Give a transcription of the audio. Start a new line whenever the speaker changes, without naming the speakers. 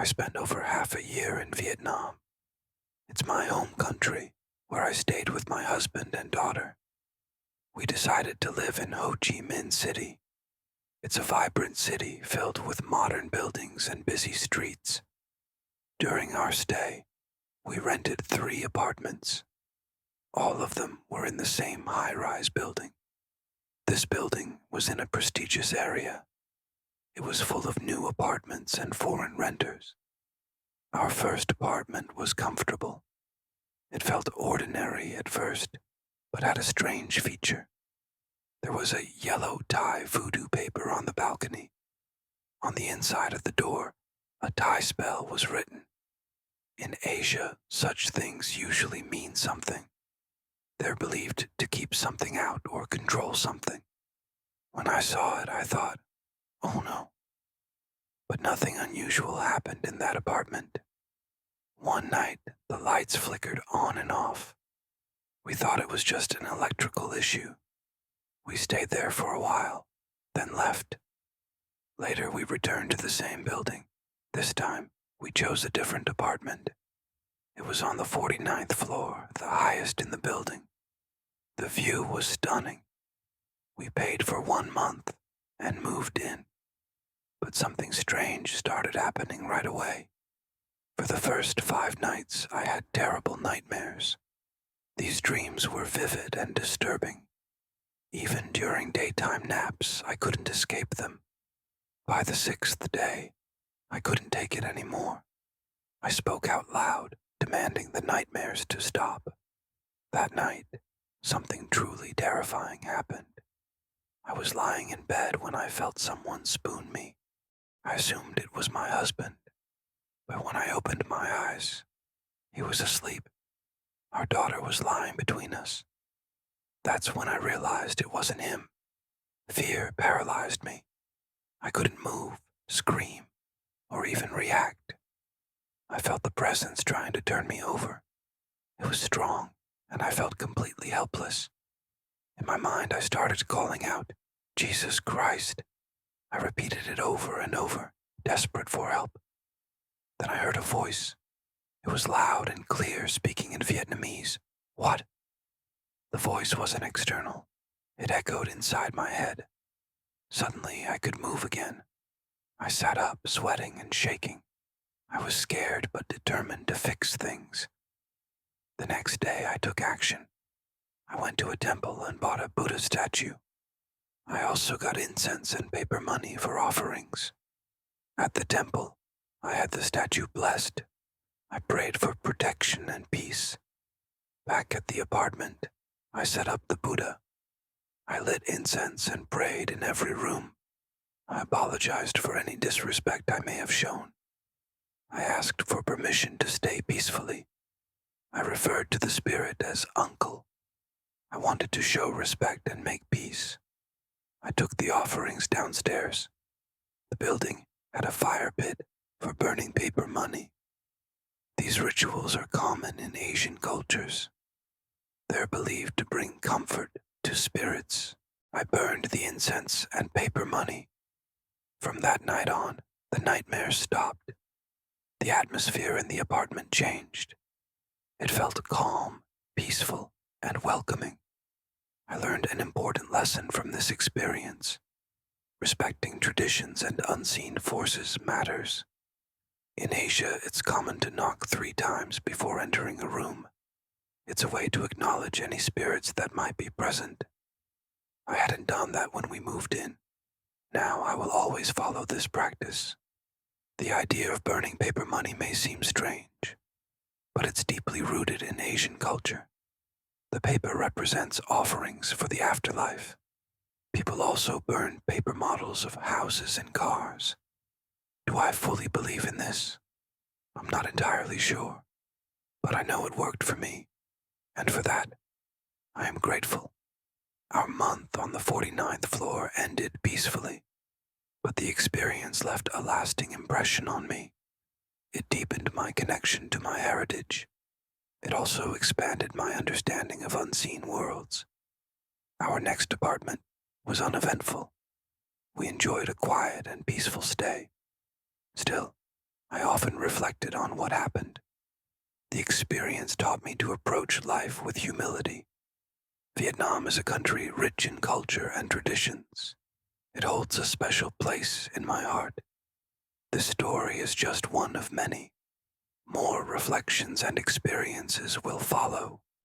I spent over half a year in Vietnam. It's my home country, where I stayed with my husband and daughter. We decided to live in Ho Chi Minh City. It's a vibrant city filled with modern buildings and busy streets. During our stay, we rented 3 apartments. All of them were in the same high-rise building. This building was in a prestigious area. It was full of new apartments and foreign renters. Our first apartment was comfortable. It felt ordinary at first, but had a strange feature. There was a yellow Thai voodoo paper on the balcony. On the inside of the door, a Thai spell was written. In Asia, such things usually mean something. They're believed to keep something out or control something. When I saw it, I thought, oh no. But nothing unusual happened in that apartment. One night, the lights flickered on and off. We thought it was just an electrical issue. We stayed there for a while, then left. Later, we returned to the same building. This time, we chose a different apartment. It was on the 49th floor, the highest in the building. The view was stunning. We paid for 1 month and moved in. But something strange started happening right away. For the first 5 nights, I had terrible nightmares. These dreams were vivid and disturbing. Even during daytime naps, I couldn't escape them. By the 6th day, I couldn't take it anymore. I spoke out loud, demanding the nightmares to stop. That night, something truly terrifying happened. I was lying in bed when I felt someone spoon me. I assumed it was my husband, but when I opened my eyes, he was asleep. Our daughter was lying between us. That's when I realized it wasn't him. Fear paralyzed me. I couldn't move, scream, or even react. I felt the presence trying to turn me over. It was strong, and I felt completely helpless. In my mind, I started calling out, Jesus Christ. I repeated it over and over, desperate for help. Then I heard a voice. It was loud and clear, speaking in Vietnamese. What? The voice wasn't external. It echoed inside my head. Suddenly, I could move again. I sat up, sweating and shaking. I was scared but determined to fix things. The next day, I took action. I went to a temple and bought a Buddha statue. I also got incense and paper money for offerings. At the temple, I had the statue blessed. I prayed for protection and peace. Back at the apartment, I set up the Buddha. I lit incense and prayed in every room. I apologized for any disrespect I may have shown. I asked for permission to stay peacefully. I referred to the spirit as Uncle. I wanted to show respect and make peace. I took the offerings downstairs. The building had a fire pit for burning paper money. These rituals are common in Asian cultures. They're believed to bring comfort to spirits. I burned the incense and paper money. From that night on, the nightmares stopped. The atmosphere in the apartment changed. It felt calm, peaceful, and welcoming. I learned an important lesson from this experience. Respecting traditions and unseen forces matters. In Asia, it's common to knock 3 times before entering a room. It's a way to acknowledge any spirits that might be present. I hadn't done that when we moved in. Now I will always follow this practice. The idea of burning paper money may seem strange, but it's deeply rooted in Asian culture. The paper represents offerings for the afterlife. People also burn paper models of houses and cars. Do I fully believe in this? I'm not entirely sure, but I know it worked for me, and for that, I am grateful. Our month on the 49th floor ended peacefully, but the experience left a lasting impression on me. It deepened my connection to my heritage. It also expanded my understanding of unseen worlds. Our next apartment was uneventful. We enjoyed a quiet and peaceful stay. Still, I often reflected on what happened. The experience taught me to approach life with humility. Vietnam is a country rich in culture and traditions. It holds a special place in my heart. This story is just one of many. More reflections and experiences will follow.